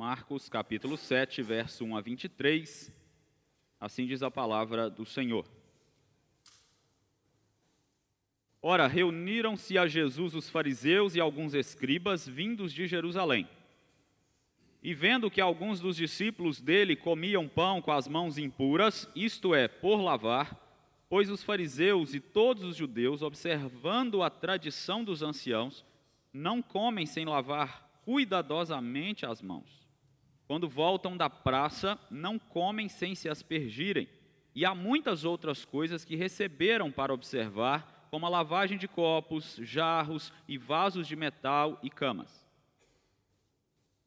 Marcos, capítulo 7, verso 1 a 23, assim diz a palavra do Senhor. Ora, reuniram-se a Jesus os fariseus e alguns escribas vindos de Jerusalém. E vendo que alguns dos discípulos dele comiam pão com as mãos impuras, isto é, por lavar, pois os fariseus e todos os judeus, observando a tradição dos anciãos, não comem sem lavar cuidadosamente as mãos. Quando voltam da praça, não comem sem se aspergirem. E há muitas outras coisas que receberam para observar, como a lavagem de copos, jarros e vasos de metal e camas.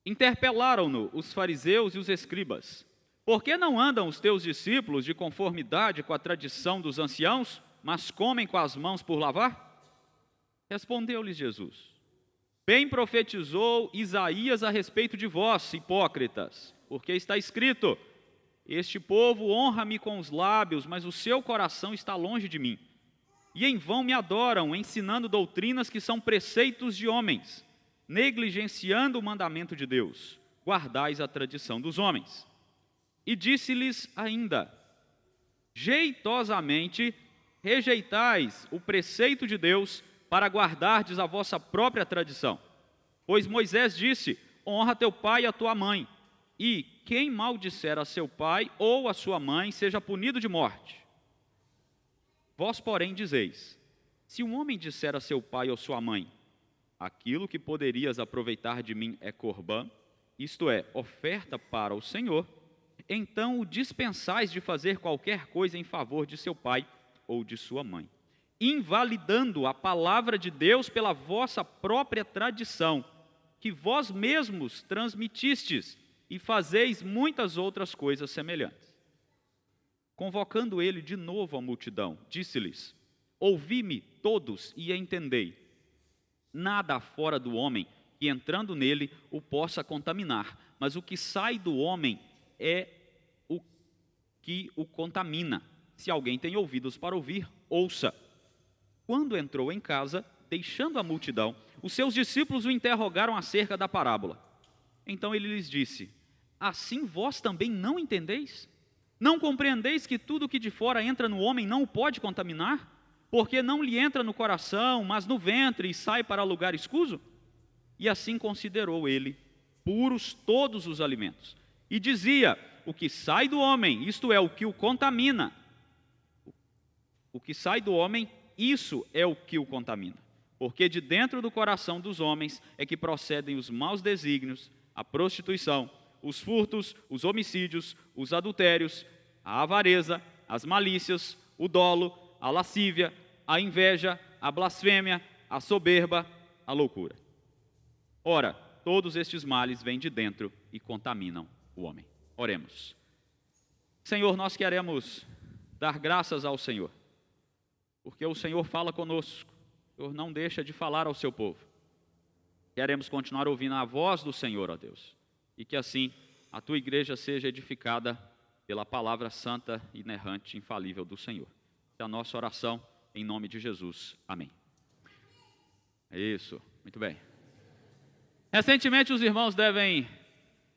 Interpelaram-no os fariseus e os escribas: por que não andam os teus discípulos de conformidade com a tradição dos anciãos, mas comem com as mãos por lavar? Respondeu-lhes Jesus: bem profetizou Isaías a respeito de vós, hipócritas, porque está escrito: este povo honra-me com os lábios, mas o seu coração está longe de mim. E em vão me adoram, ensinando doutrinas que são preceitos de homens, negligenciando o mandamento de Deus. Guardais a tradição dos homens. E disse-lhes ainda: jeitosamente rejeitais o preceito de Deus para guardardes a vossa própria tradição. Pois Moisés disse: honra teu pai e a tua mãe, e quem maldisser a seu pai ou a sua mãe seja punido de morte. Vós, porém, dizeis: se um homem disser a seu pai ou sua mãe, aquilo que poderias aproveitar de mim é corbã, isto é, oferta para o Senhor, então o dispensais de fazer qualquer coisa em favor de seu pai ou de sua mãe, invalidando a palavra de Deus pela vossa própria tradição, que vós mesmos transmitistes, e fazeis muitas outras coisas semelhantes. Convocando ele de novo a multidão, disse-lhes: ouvi-me todos e entendei. Nada há fora do homem que entrando nele o possa contaminar, mas o que sai do homem é o que o contamina. Se alguém tem ouvidos para ouvir, ouça. Quando entrou em casa, deixando a multidão, os seus discípulos o interrogaram acerca da parábola. Então ele lhes disse: assim vós também não entendeis? Não compreendeis que tudo que de fora entra no homem não o pode contaminar? Porque não lhe entra no coração, mas no ventre, e sai para lugar escuso? E assim considerou ele puros todos os alimentos. E dizia: o que sai do homem, isto é, o que o contamina. O que sai do homem, isso é o que o contamina. Porque de dentro do coração dos homens é que procedem os maus desígnios, a prostituição, os furtos, os homicídios, os adultérios, a avareza, as malícias, o dolo, a lascívia, a inveja, a blasfêmia, a soberba, a loucura. Ora, todos estes males vêm de dentro e contaminam o homem. Oremos. Senhor, nós queremos dar graças ao Senhor, porque o Senhor fala conosco, o Senhor não deixa de falar ao seu povo. Queremos continuar ouvindo a voz do Senhor, ó Deus, e que assim a tua igreja seja edificada pela palavra santa, inerrante, infalível do Senhor. É a nossa oração, em nome de Jesus. Amém. Isso, muito bem. Recentemente os irmãos devem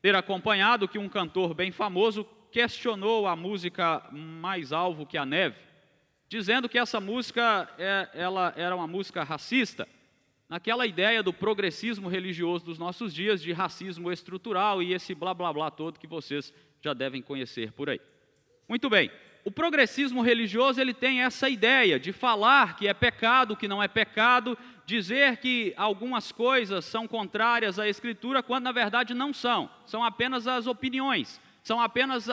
ter acompanhado que um cantor bem famoso questionou a música Mais Alvo que a Neve, dizendo que essa música ela era uma música racista, naquela ideia do progressismo religioso dos nossos dias, de racismo estrutural e esse blá blá blá todo que vocês já devem conhecer por aí. Muito bem, o progressismo religioso ele tem essa ideia de falar que é pecado, que não é pecado, dizer que algumas coisas são contrárias à Escritura, quando na verdade não são, são apenas as opiniões, são apenas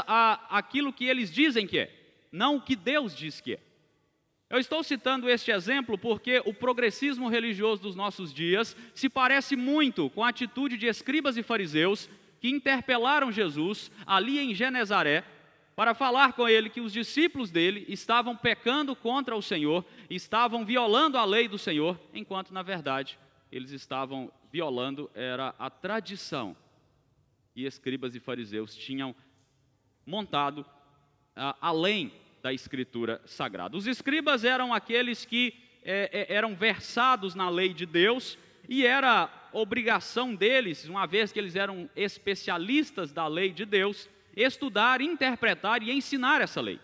aquilo que eles dizem que é, não o que Deus diz que é. Eu estou citando este exemplo porque o progressismo religioso dos nossos dias se parece muito com a atitude de escribas e fariseus que interpelaram Jesus ali em Genezaré para falar com ele que os discípulos dele estavam pecando contra o Senhor, estavam violando a lei do Senhor, enquanto na verdade eles estavam violando era a tradição que escribas e fariseus tinham montado além da Escritura Sagrada. Os escribas eram aqueles que eram versados na lei de Deus e era obrigação deles, uma vez que eles eram especialistas da lei de Deus, estudar, interpretar e ensinar essa lei.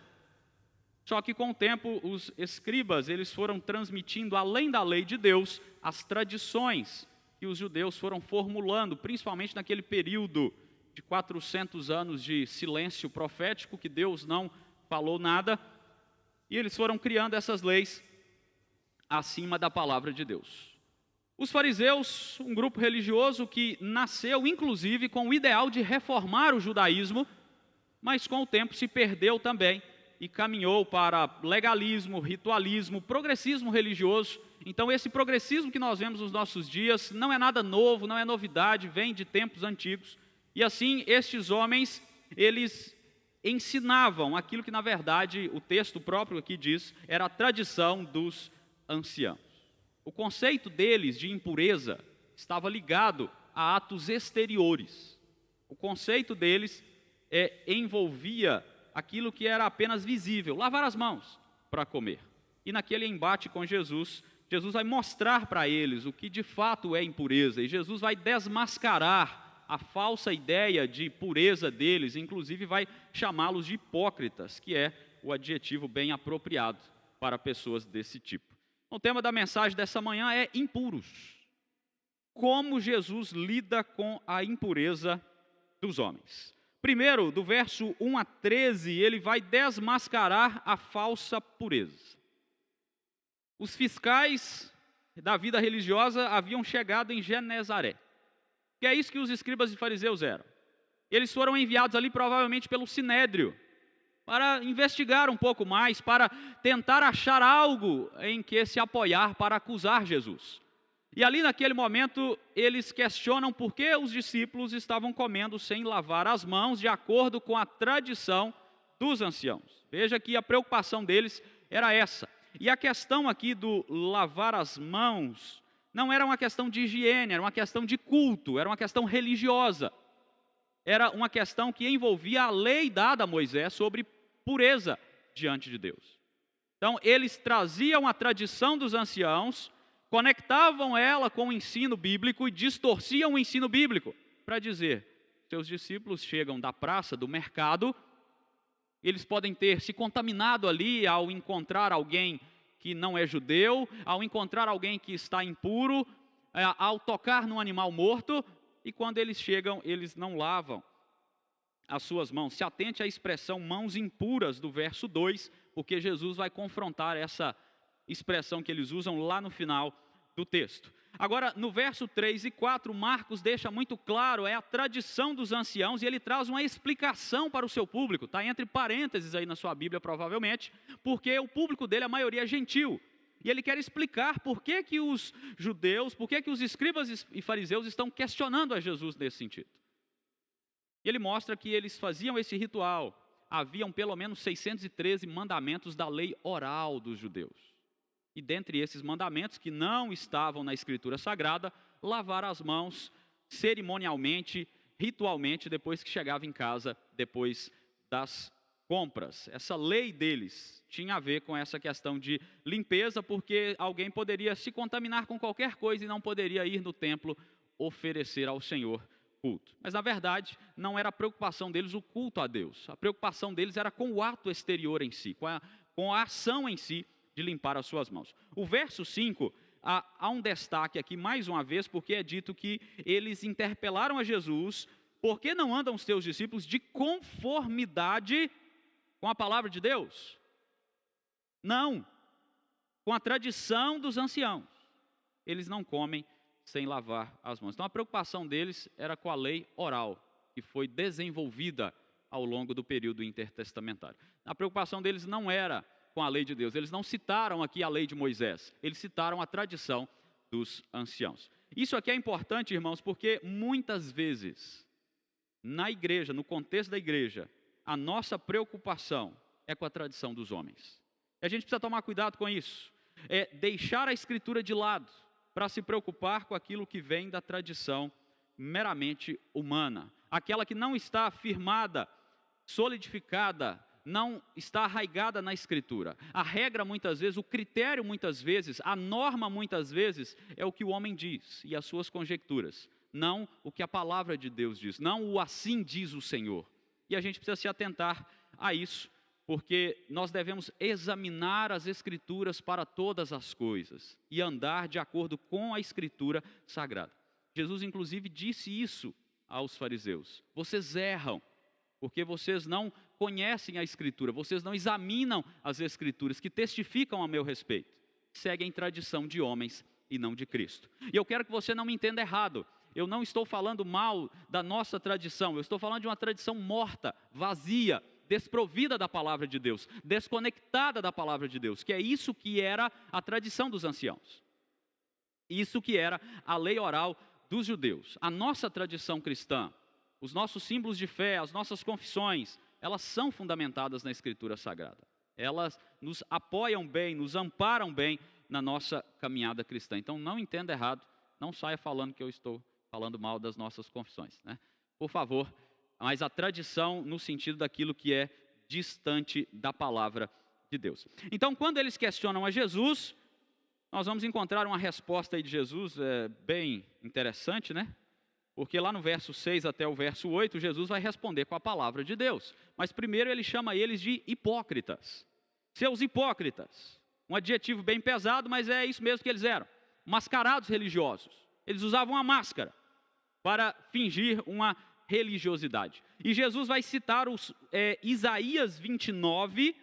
Só que com o tempo os escribas, eles foram transmitindo, além da lei de Deus, as tradições que os judeus foram formulando, principalmente naquele período de 400 anos de silêncio profético, que Deus não falou nada, e eles foram criando essas leis acima da palavra de Deus. Os fariseus, um grupo religioso que nasceu inclusive com o ideal de reformar o judaísmo, mas com o tempo se perdeu também e caminhou para legalismo, ritualismo, progressismo religioso. Então esse progressismo que nós vemos nos nossos dias não é nada novo, não é novidade, vem de tempos antigos. E assim, estes homens, eles ensinavam aquilo que na verdade o texto próprio aqui diz, era a tradição dos anciãos. O conceito deles de impureza estava ligado a atos exteriores. O conceito deles envolvia aquilo que era apenas visível, lavar as mãos para comer. E naquele embate com Jesus, Jesus vai mostrar para eles o que de fato é impureza, e Jesus vai desmascarar a falsa ideia de pureza deles, inclusive vai chamá-los de hipócritas, que é o adjetivo bem apropriado para pessoas desse tipo. O tema da mensagem dessa manhã é impuros. Como Jesus lida com a impureza dos homens. Primeiro, do verso 1 a 13, ele vai desmascarar a falsa pureza. Os fiscais da vida religiosa haviam chegado em Genezaré, que é isso que os escribas e fariseus eram. Eles foram enviados ali provavelmente pelo Sinédrio, para investigar um pouco mais, para tentar achar algo em que se apoiar para acusar Jesus. E ali naquele momento eles questionam por que os discípulos estavam comendo sem lavar as mãos, de acordo com a tradição dos anciãos. Veja que a preocupação deles era essa. E a questão aqui do lavar as mãos não era uma questão de higiene, era uma questão de culto, era uma questão religiosa. Era uma questão que envolvia a lei dada a Moisés sobre pureza diante de Deus. Então eles traziam a tradição dos anciãos, conectavam ela com o ensino bíblico e distorciam o ensino bíblico para dizer, seus discípulos chegam da praça, do mercado, eles podem ter se contaminado ali ao encontrar alguém que não é judeu, ao encontrar alguém que está impuro, ao tocar num animal morto, e quando eles chegam, eles não lavam as suas mãos. Se atente à expressão mãos impuras do verso 2, porque Jesus vai confrontar essa expressão que eles usam lá no final do texto. Agora, no verso 3 e 4, Marcos deixa muito claro, é a tradição dos anciãos, e ele traz uma explicação para o seu público, está entre parênteses aí na sua Bíblia provavelmente, porque o público dele, a maioria é gentil, e ele quer explicar por que que os judeus, por que que os escribas e fariseus estão questionando a Jesus nesse sentido. E ele mostra que eles faziam esse ritual, haviam pelo menos 613 mandamentos da lei oral dos judeus. E dentre esses mandamentos que não estavam na Escritura Sagrada, lavar as mãos cerimonialmente, ritualmente, depois que chegava em casa, depois das compras. Essa lei deles tinha a ver com essa questão de limpeza, porque alguém poderia se contaminar com qualquer coisa e não poderia ir no templo oferecer ao Senhor culto. Mas na verdade, não era a preocupação deles o culto a Deus. A preocupação deles era com o ato exterior em si, com a ação em si, de limpar as suas mãos. O verso 5, há um destaque aqui mais uma vez, porque é dito que eles interpelaram a Jesus, por que não andam os teus discípulos de conformidade com a palavra de Deus? Não, com a tradição dos anciãos. Eles não comem sem lavar as mãos. Então a preocupação deles era com a lei oral, que foi desenvolvida ao longo do período intertestamentário. A preocupação deles não era com a lei de Deus. Eles não citaram aqui a lei de Moisés, eles citaram a tradição dos anciãos. Isso aqui é importante, irmãos, porque muitas vezes, na igreja, no contexto da igreja, a nossa preocupação é com a tradição dos homens. E a gente precisa tomar cuidado com isso. É deixar a Escritura de lado, para se preocupar com aquilo que vem da tradição meramente humana. Aquela que não está firmada, solidificada não está arraigada na Escritura. A regra muitas vezes, o critério muitas vezes, a norma muitas vezes é o que o homem diz e as suas conjecturas, não o que a palavra de Deus diz, não o assim diz o Senhor. E a gente precisa se atentar a isso, porque nós devemos examinar as Escrituras para todas as coisas e andar de acordo com a Escritura Sagrada. Jesus inclusive disse isso aos fariseus: vocês erram, porque vocês não conhecem a Escritura, vocês não examinam as Escrituras que testificam a meu respeito, seguem tradição de homens e não de Cristo. E eu quero que você não me entenda errado, eu não estou falando mal da nossa tradição, eu estou falando de uma tradição morta, vazia, desprovida da palavra de Deus, desconectada da palavra de Deus, que é isso que era a tradição dos anciãos, isso que era a lei oral dos judeus. A nossa tradição cristã, os nossos símbolos de fé, as nossas confissões, elas são fundamentadas na Escritura Sagrada. Elas nos apoiam bem, nos amparam bem na nossa caminhada cristã. Então não entenda errado, não saia falando que eu estou falando mal das nossas confissões, né? Por favor, mas a tradição no sentido daquilo que é distante da palavra de Deus. Então quando eles questionam a Jesus, nós vamos encontrar uma resposta aí de Jesus bem interessante, né? Porque lá no verso 6 até o verso 8, Jesus vai responder com a palavra de Deus. Mas primeiro ele chama eles de hipócritas. Seus hipócritas. Um adjetivo bem pesado, mas é isso mesmo que eles eram. Mascarados religiosos. Eles usavam uma máscara para fingir uma religiosidade. E Jesus vai citar Isaías 29,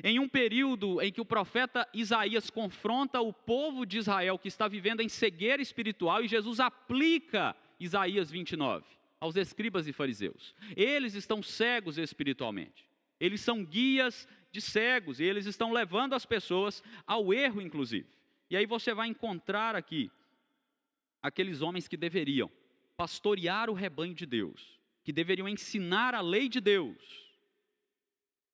em um período em que o profeta Isaías confronta o povo de Israel que está vivendo em cegueira espiritual, e Jesus aplica Isaías 29 aos escribas e fariseus. Eles estão cegos espiritualmente, eles são guias de cegos, e eles estão levando as pessoas ao erro inclusive. E aí você vai encontrar aqui aqueles homens que deveriam pastorear o rebanho de Deus, que deveriam ensinar a lei de Deus.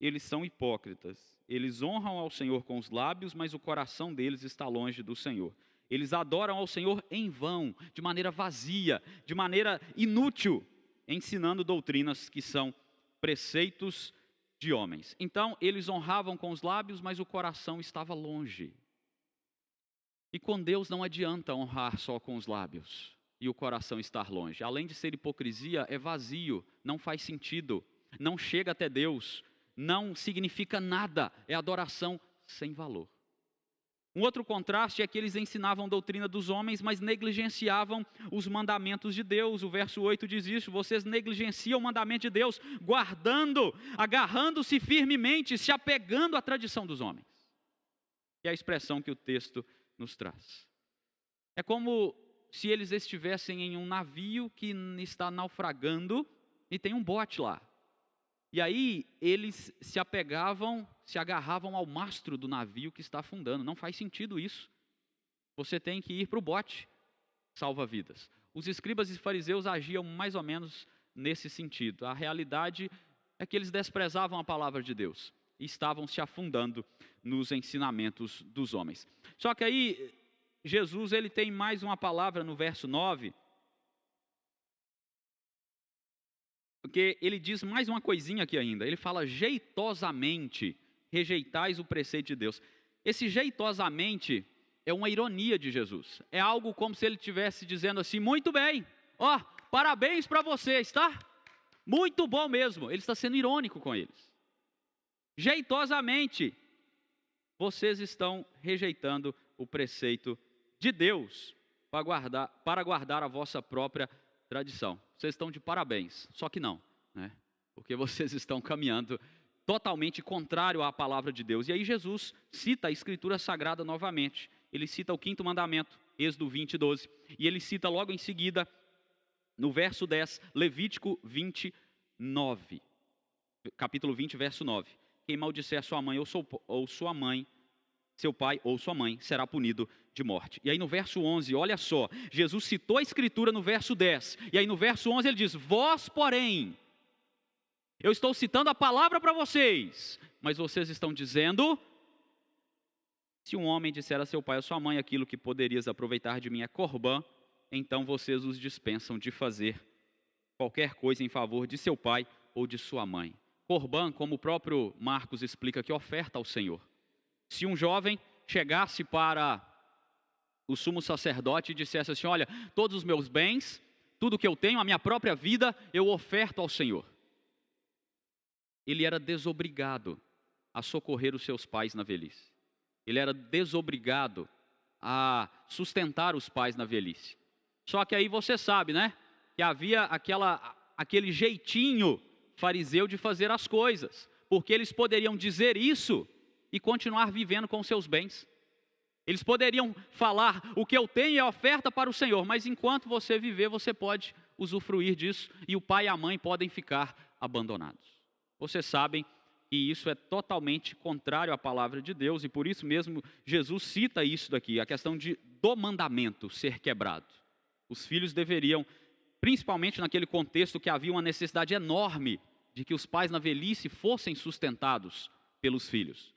Eles são hipócritas, eles honram ao Senhor com os lábios, mas o coração deles está longe do Senhor. Eles adoram ao Senhor em vão, de maneira vazia, de maneira inútil, ensinando doutrinas que são preceitos de homens. Então, eles honravam com os lábios, mas o coração estava longe. E com Deus não adianta honrar só com os lábios e o coração estar longe. Além de ser hipocrisia, é vazio, não faz sentido, não chega até Deus, não significa nada, é adoração sem valor. Um outro contraste é que eles ensinavam a doutrina dos homens, mas negligenciavam os mandamentos de Deus. O verso 8 diz isso: vocês negligenciam o mandamento de Deus, agarrando-se firmemente, se apegando à tradição dos homens. Que é a expressão que o texto nos traz. É como se eles estivessem em um navio que está naufragando e tem um bote lá. E aí eles se agarravam ao mastro do navio que está afundando. Não faz sentido isso. Você tem que ir para o bote, salva-vidas. Os escribas e fariseus agiam mais ou menos nesse sentido. A realidade é que eles desprezavam a palavra de Deus e estavam se afundando nos ensinamentos dos homens. Só que aí Jesus ele tem mais uma palavra no verso 9, porque ele diz mais uma coisinha aqui ainda. Ele fala: jeitosamente rejeitais o preceito de Deus. Esse jeitosamente é uma ironia de Jesus. É algo como se ele estivesse dizendo assim: muito bem, parabéns para vocês, tá? Muito bom mesmo. Ele está sendo irônico com eles. Jeitosamente, vocês estão rejeitando o preceito de Deus para guardar a vossa própria tradição. Vocês estão de parabéns, só que não, né? Porque vocês estão caminhando totalmente contrário à palavra de Deus. E aí Jesus cita a Escritura Sagrada novamente. Ele cita o 5º mandamento, Êxodo 20, 12. E ele cita logo em seguida, no verso 10, Levítico 29. Capítulo 20, verso 9. Quem maldisser sua mãe ou sua mãe, seu pai ou sua mãe, será punido de morte. E aí no verso 11, olha só, Jesus citou a Escritura no verso 10, e aí no verso 11 ele diz: vós, porém, eu estou citando a palavra para vocês, mas vocês estão dizendo: se um homem disser a seu pai ou sua mãe, aquilo que poderias aproveitar de mim é corbã, então vocês os dispensam de fazer qualquer coisa em favor de seu pai ou de sua mãe. Corban, como o próprio Marcos explica aqui, oferta ao Senhor. Se um jovem chegasse para o sumo sacerdote e dissesse assim: olha, todos os meus bens, tudo que eu tenho, a minha própria vida, eu oferto ao Senhor. Ele era desobrigado a socorrer os seus pais na velhice. Ele era desobrigado a sustentar os pais na velhice. Só que aí você sabe, né? Que havia aquele jeitinho fariseu de fazer as coisas. Porque eles poderiam dizer isso e continuar vivendo com seus bens. Eles poderiam falar: o que eu tenho é oferta para o Senhor. Mas enquanto você viver, você pode usufruir disso. E o pai e a mãe podem ficar abandonados. Vocês sabem que isso é totalmente contrário à palavra de Deus, e por isso mesmo Jesus cita isso daqui, a questão do mandamento ser quebrado. Os filhos deveriam, principalmente naquele contexto que havia uma necessidade enorme de que os pais na velhice fossem sustentados pelos filhos.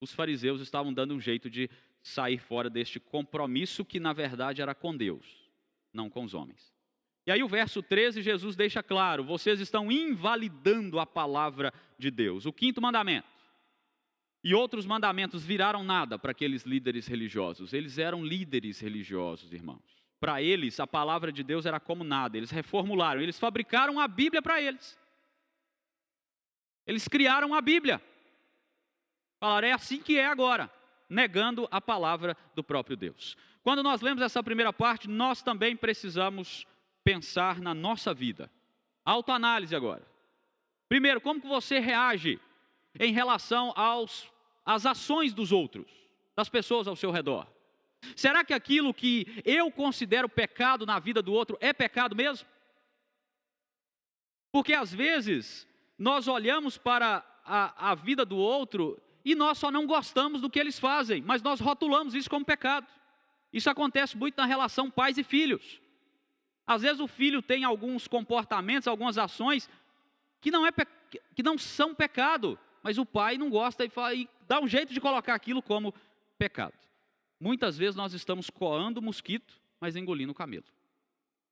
Os fariseus estavam dando um jeito de sair fora deste compromisso que na verdade era com Deus, não com os homens. E aí o verso 13, Jesus deixa claro: vocês estão invalidando a palavra de Deus. O 5º mandamento. E outros mandamentos viraram nada para aqueles líderes religiosos. Eles eram líderes religiosos, irmãos. Para eles, a palavra de Deus era como nada. Eles reformularam, eles fabricaram a Bíblia para eles. Eles criaram a Bíblia. Falaram: é assim que é agora, negando a palavra do próprio Deus. Quando nós lemos essa primeira parte, nós também precisamos pensar na nossa vida. Autoanálise agora. Primeiro, como que você reage em relação às ações dos outros, das pessoas ao seu redor? Será que aquilo que eu considero pecado na vida do outro é pecado mesmo? Porque às vezes nós olhamos para a vida do outro e nós só não gostamos do que eles fazem, mas nós rotulamos isso como pecado. Isso acontece muito na relação pais e filhos. Às vezes o filho tem alguns comportamentos, algumas ações que não são pecado, mas o pai não gosta e dá um jeito de colocar aquilo como pecado. Muitas vezes nós estamos coando o mosquito, mas engolindo o camelo.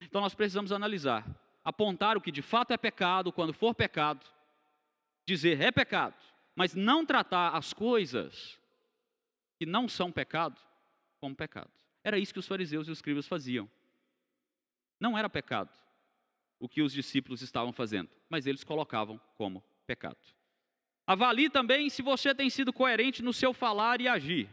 Então nós precisamos analisar, apontar o que de fato é pecado, quando for pecado, dizer é pecado, mas não tratar as coisas que não são pecado como pecado. Era isso que os fariseus e os escribas faziam. Não era pecado o que os discípulos estavam fazendo, mas eles colocavam como pecado. Avalie também se você tem sido coerente no seu falar e agir.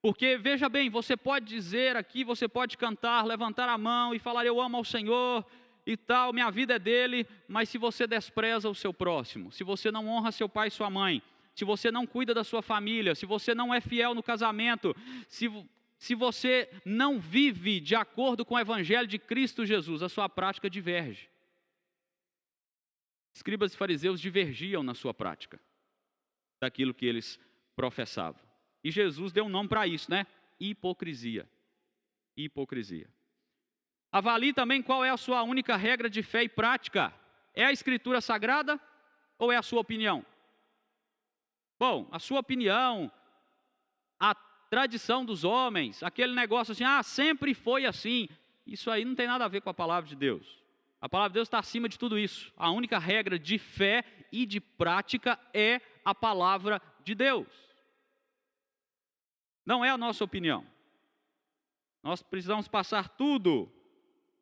Porque, veja bem, você pode dizer aqui, você pode cantar, levantar a mão e falar: eu amo ao Senhor e tal, minha vida é dele, mas se você despreza o seu próximo, se você não honra seu pai e sua mãe, se você não cuida da sua família, se você não é fiel no casamento, se você não vive de acordo com o Evangelho de Cristo Jesus, a sua prática diverge. Escribas e fariseus divergiam na sua prática daquilo que eles professavam. E Jesus deu um nome para isso, né? Hipocrisia. Hipocrisia. Avalie também qual é a sua única regra de fé e prática. É a Escritura Sagrada ou é a sua opinião? Bom, a sua opinião, a tradição dos homens, aquele negócio assim: sempre foi assim. Isso aí não tem nada a ver com a palavra de Deus. A palavra de Deus está acima de tudo isso. A única regra de fé e de prática é a palavra de Deus. Não é a nossa opinião. Nós precisamos passar tudo,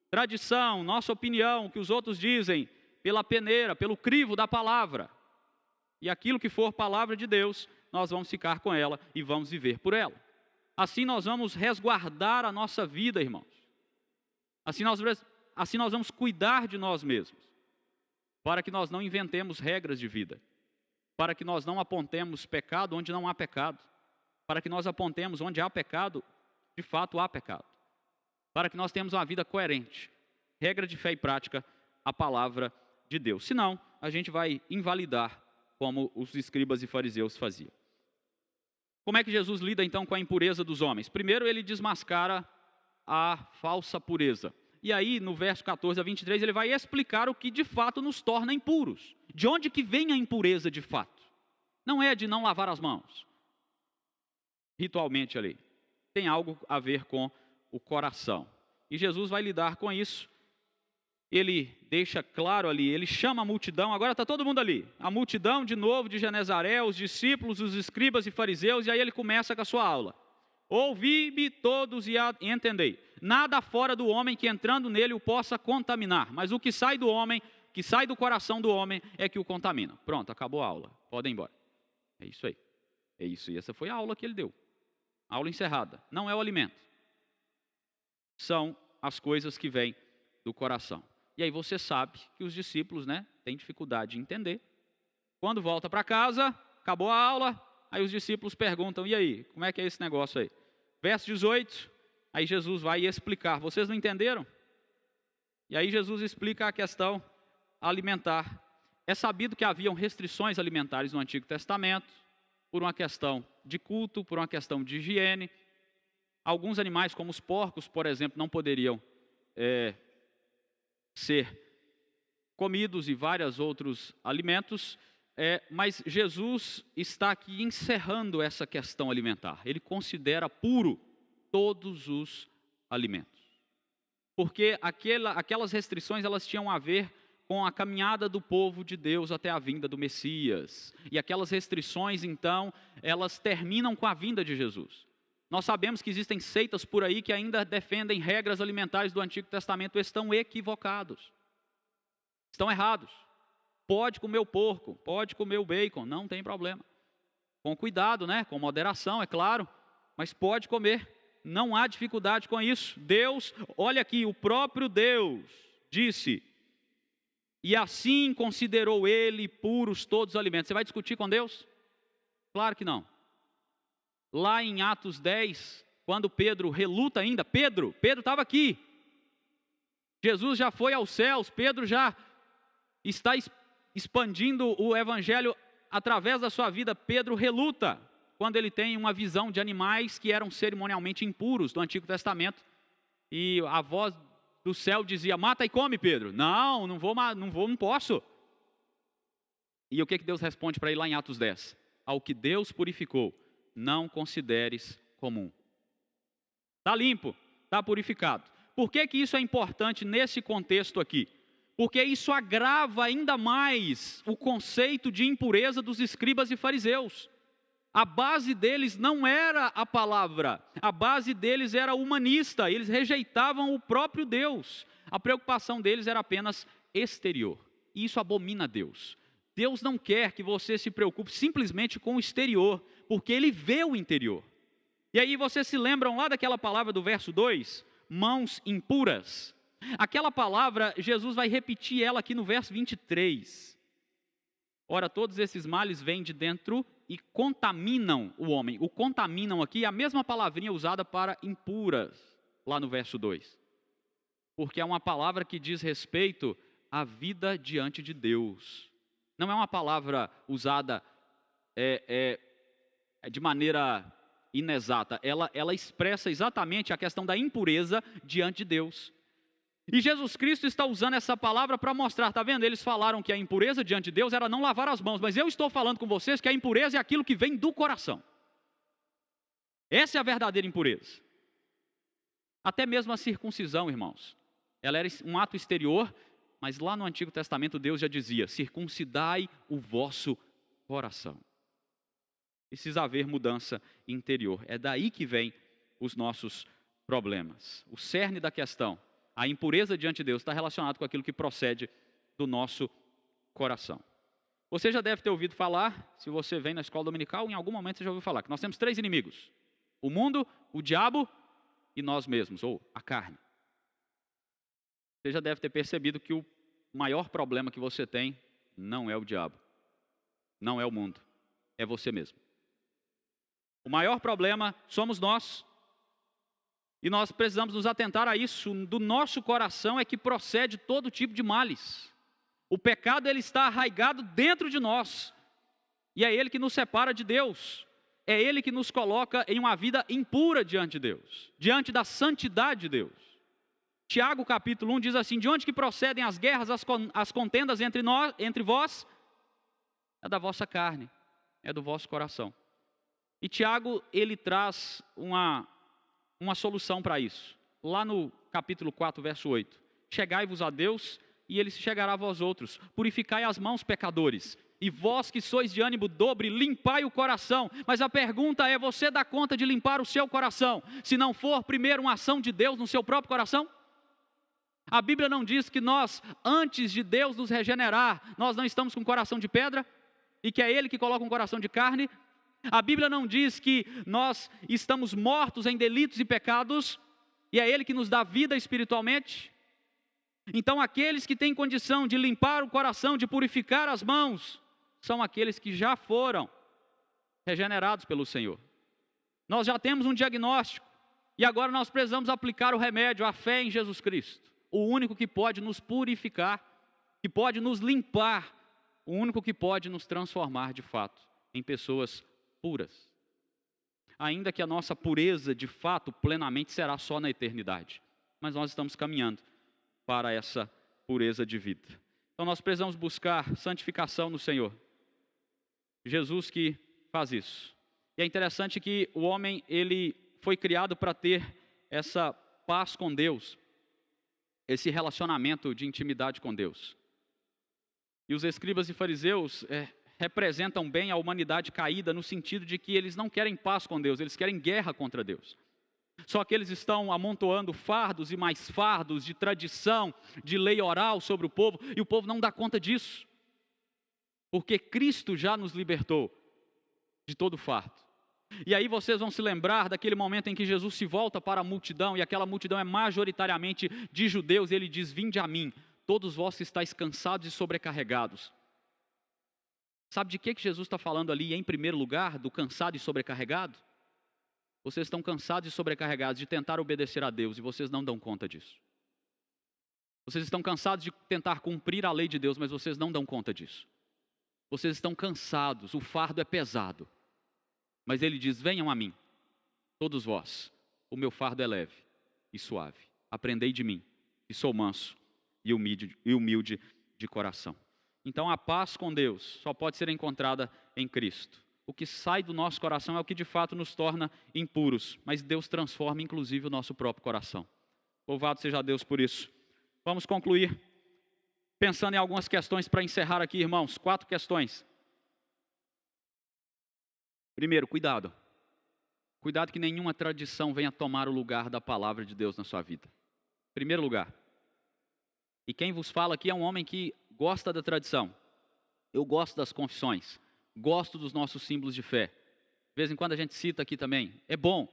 tradição, nossa opinião, o que os outros dizem, pela peneira, pelo crivo da palavra. E aquilo que for palavra de Deus, nós vamos ficar com ela e vamos viver por ela. Assim nós vamos resguardar a nossa vida, irmãos. Assim nós vamos cuidar de nós mesmos, para que nós não inventemos regras de vida, para que nós não apontemos pecado onde não há pecado, para que nós apontemos onde há pecado, de fato há pecado, para que nós tenhamos uma vida coerente, regra de fé e prática, a palavra de Deus. Senão, a gente vai invalidar como os escribas e fariseus faziam. Como é que Jesus lida então com a impureza dos homens? Primeiro ele desmascara a falsa pureza. E aí no verso 14 a 23 ele vai explicar o que de fato nos torna impuros. De onde que vem a impureza de fato? Não é de não lavar as mãos, ritualmente ali. Tem algo a ver com o coração. E Jesus vai lidar com isso ele deixa claro ali, ele chama a multidão, agora está todo mundo ali, a multidão de novo de Genezaré, os discípulos, os escribas e fariseus, e aí ele começa com a sua aula. Ouvi-me todos e entendei, nada fora do homem que entrando nele o possa contaminar, mas o que sai do homem, que sai do coração do homem é que o contamina. Pronto, acabou a aula, podem ir embora. É isso aí, é isso, e essa foi a aula que ele deu, aula encerrada. Não é o alimento, são as coisas que vêm do coração. E aí você sabe que os discípulos, têm dificuldade de entender. Quando volta para casa, acabou a aula, aí os discípulos perguntam, e aí, como é que é esse negócio aí? Verso 18, aí Jesus vai explicar, vocês não entenderam? E aí Jesus explica a questão alimentar. É sabido que haviam restrições alimentares no Antigo Testamento, por uma questão de culto, por uma questão de higiene. Alguns animais, como os porcos, por exemplo, não poderiam ser comidos e vários outros alimentos, mas Jesus está aqui encerrando essa questão alimentar. Ele considera puro todos os alimentos. Porque aquelas restrições, elas tinham a ver com a caminhada do povo de Deus até a vinda do Messias. E aquelas restrições, então, elas terminam com a vinda de Jesus. Nós sabemos que existem seitas por aí que ainda defendem regras alimentares do Antigo Testamento, estão equivocados, estão errados. Pode comer o porco, pode comer o bacon, não tem problema. Com cuidado, com moderação, é claro, mas pode comer, não há dificuldade com isso. Deus, olha aqui, o próprio Deus disse, e assim considerou ele puros todos os alimentos. Você vai discutir com Deus? Claro que não. Lá em Atos 10, quando Pedro reluta ainda, Pedro estava aqui, Jesus já foi aos céus, Pedro já está expandindo o evangelho através da sua vida. Pedro reluta quando ele tem uma visão de animais que eram cerimonialmente impuros do Antigo Testamento, e a voz do céu dizia, mata e come, Pedro. Não posso. E o que Deus responde para ele lá em Atos 10? Ao que Deus purificou, não consideres comum. Está limpo, está purificado. Por que isso é importante nesse contexto aqui? Porque isso agrava ainda mais o conceito de impureza dos escribas e fariseus. A base deles não era a palavra, a base deles era humanista, eles rejeitavam o próprio Deus. A preocupação deles era apenas exterior, e isso abomina a Deus. Deus não quer que você se preocupe simplesmente com o exterior, porque Ele vê o interior. E aí vocês se lembram lá daquela palavra do verso 2? Mãos impuras. Aquela palavra, Jesus vai repetir ela aqui no verso 23. Ora, todos esses males vêm de dentro e contaminam o homem. O contaminam aqui é a mesma palavrinha usada para impuras, lá no verso 2. Porque é uma palavra que diz respeito à vida diante de Deus. Não é uma palavra usada de maneira inexata. Ela expressa exatamente a questão da impureza diante de Deus. E Jesus Cristo está usando essa palavra para mostrar, está vendo? Eles falaram que a impureza diante de Deus era não lavar as mãos, mas eu estou falando com vocês que a impureza é aquilo que vem do coração. Essa é a verdadeira impureza. Até mesmo a circuncisão, irmãos, ela era um ato exterior, mas lá no Antigo Testamento Deus já dizia, circuncidai o vosso coração. Precisa haver mudança interior, é daí que vem os nossos problemas. O cerne da questão, a impureza diante de Deus está relacionado com aquilo que procede do nosso coração. Você já deve ter ouvido falar, se você vem na escola dominical, em algum momento você já ouviu falar, que nós temos 3 inimigos. O mundo, o diabo e nós mesmos, ou a carne. Você já deve ter percebido que o maior problema que você tem não é o diabo, não é o mundo, é você mesmo. O maior problema somos nós. E nós precisamos nos atentar a isso. Do nosso coração é que procede todo tipo de males. O pecado, ele está arraigado dentro de nós. E é ele que nos separa de Deus. É ele que nos coloca em uma vida impura diante de Deus, diante da santidade de Deus. Tiago capítulo 1 diz assim, de onde que procedem as guerras, as contendas entre vós? É da vossa carne, é do vosso coração. E Tiago, ele traz uma solução para isso. Lá no capítulo 4, verso 8. chegai-vos a Deus, e Ele se chegará a vós outros. Purificai as mãos, pecadores, e vós que sois de ânimo dobre, limpai o coração. Mas a pergunta é, você dá conta de limpar o seu coração, se não for primeiro uma ação de Deus no seu próprio coração? A Bíblia não diz que nós, antes de Deus nos regenerar, nós não estamos com um coração de pedra, e que é Ele que coloca um coração de carne? A Bíblia não diz que nós estamos mortos em delitos e pecados, e é Ele que nos dá vida espiritualmente? Então aqueles que têm condição de limpar o coração, de purificar as mãos, são aqueles que já foram regenerados pelo Senhor. Nós já temos um diagnóstico, e agora nós precisamos aplicar o remédio, a fé em Jesus Cristo, o único que pode nos purificar, que pode nos limpar, o único que pode nos transformar de fato em pessoas puras. Ainda que a nossa pureza de fato plenamente será só na eternidade, mas nós estamos caminhando para essa pureza de vida. Então nós precisamos buscar santificação no Senhor. Jesus que faz isso. E é interessante que o homem, ele foi criado para ter essa paz com Deus, esse relacionamento de intimidade com Deus. E os escribas e fariseus representam bem a humanidade caída, no sentido de que eles não querem paz com Deus, eles querem guerra contra Deus. Só que eles estão amontoando fardos e mais fardos de tradição, de lei oral sobre o povo, e o povo não dá conta disso. Porque Cristo já nos libertou de todo fardo. E aí vocês vão se lembrar daquele momento em que Jesus se volta para a multidão, e aquela multidão é majoritariamente de judeus, e ele diz, vinde a mim, todos vós que estáis cansados e sobrecarregados. Sabe de que Jesus está falando ali em primeiro lugar? Do cansado e sobrecarregado? Vocês estão cansados e sobrecarregados de tentar obedecer a Deus, e vocês não dão conta disso. Vocês estão cansados de tentar cumprir a lei de Deus, mas vocês não dão conta disso. Vocês estão cansados, o fardo é pesado. Mas ele diz, venham a mim, todos vós, o meu fardo é leve e suave. Aprendei de mim, que sou manso e humilde de coração. Então a paz com Deus só pode ser encontrada em Cristo. O que sai do nosso coração é o que de fato nos torna impuros, mas Deus transforma inclusive o nosso próprio coração. Louvado seja Deus por isso. Vamos concluir pensando em algumas questões para encerrar aqui, irmãos. 4 questões. Primeiro, cuidado. Cuidado que nenhuma tradição venha tomar o lugar da palavra de Deus na sua vida. Primeiro lugar. E quem vos fala aqui é um homem que gosta da tradição. Eu gosto das confissões. Gosto dos nossos símbolos de fé. De vez em quando a gente cita aqui também. É bom.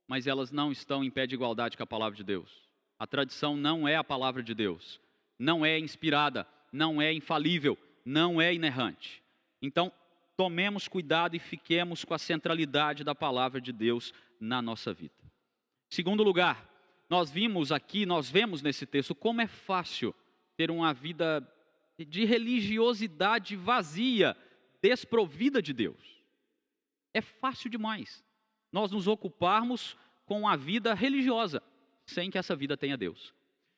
Mas elas não estão em pé de igualdade com a palavra de Deus. A tradição não é a palavra de Deus. Não é inspirada. Não é infalível. Não é inerrante. Então, tomemos cuidado e fiquemos com a centralidade da palavra de Deus na nossa vida. Segundo lugar, nós vemos nesse texto como é fácil ter uma vida de religiosidade vazia, desprovida de Deus. É fácil demais nós nos ocuparmos com a vida religiosa, sem que essa vida tenha Deus.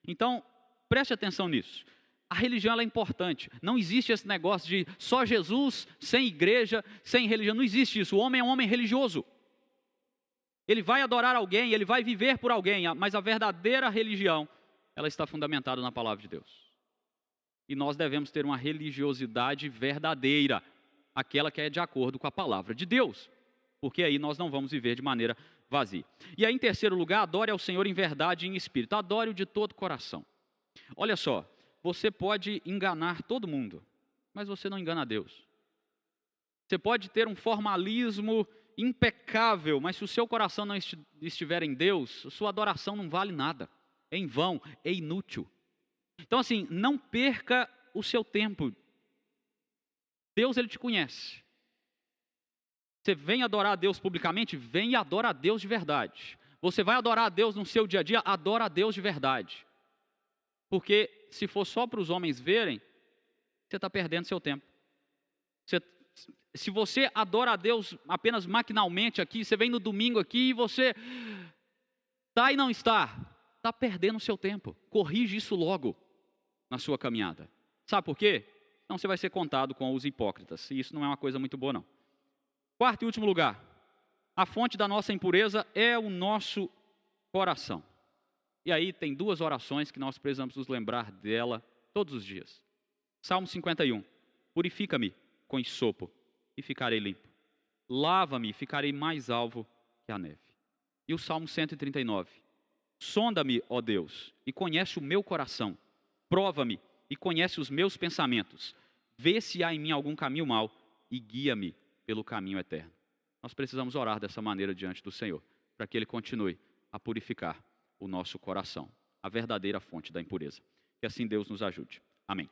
Então, preste atenção nisso. A religião ela é importante. Não existe esse negócio de só Jesus, sem igreja, sem religião. Não existe isso. O homem é um homem religioso. Ele vai adorar alguém, ele vai viver por alguém, mas a verdadeira religião, ela está fundamentada na palavra de Deus. E nós devemos ter uma religiosidade verdadeira, aquela que é de acordo com a palavra de Deus, porque aí nós não vamos viver de maneira vazia. E aí, em terceiro lugar, adore ao Senhor em verdade e em espírito. Adore-o de todo o coração. Olha só, você pode enganar todo mundo, mas você não engana a Deus. Você pode ter um formalismo impecável, mas se o seu coração não estiver em Deus, sua adoração não vale nada. É em vão, é inútil. Então assim, não perca o seu tempo. Deus, Ele te conhece. Você vem adorar a Deus publicamente? Vem e adora a Deus de verdade. Você vai adorar a Deus no seu dia a dia? Adora a Deus de verdade. Porque se for só para os homens verem, você está perdendo seu tempo. Se você adora a Deus apenas maquinalmente aqui, você vem no domingo aqui e você está e não está perdendo seu tempo. Corrige isso logo na sua caminhada. Sabe por quê? Não, você vai ser contado com os hipócritas, e isso não é uma coisa muito boa não. Quarto e último lugar, a fonte da nossa impureza é o nosso coração. E aí tem duas orações que nós precisamos nos lembrar dela todos os dias. Salmo 51. Purifica-me com hisopo e ficarei limpo. Lava-me e ficarei mais alvo que a neve. E o Salmo 139. Sonda-me, ó Deus, e conhece o meu coração. Prova-me e conhece os meus pensamentos. Vê se há em mim algum caminho mau e guia-me pelo caminho eterno. Nós precisamos orar dessa maneira diante do Senhor, para que Ele continue a purificar o nosso coração, a verdadeira fonte da impureza. Que assim Deus nos ajude. Amém.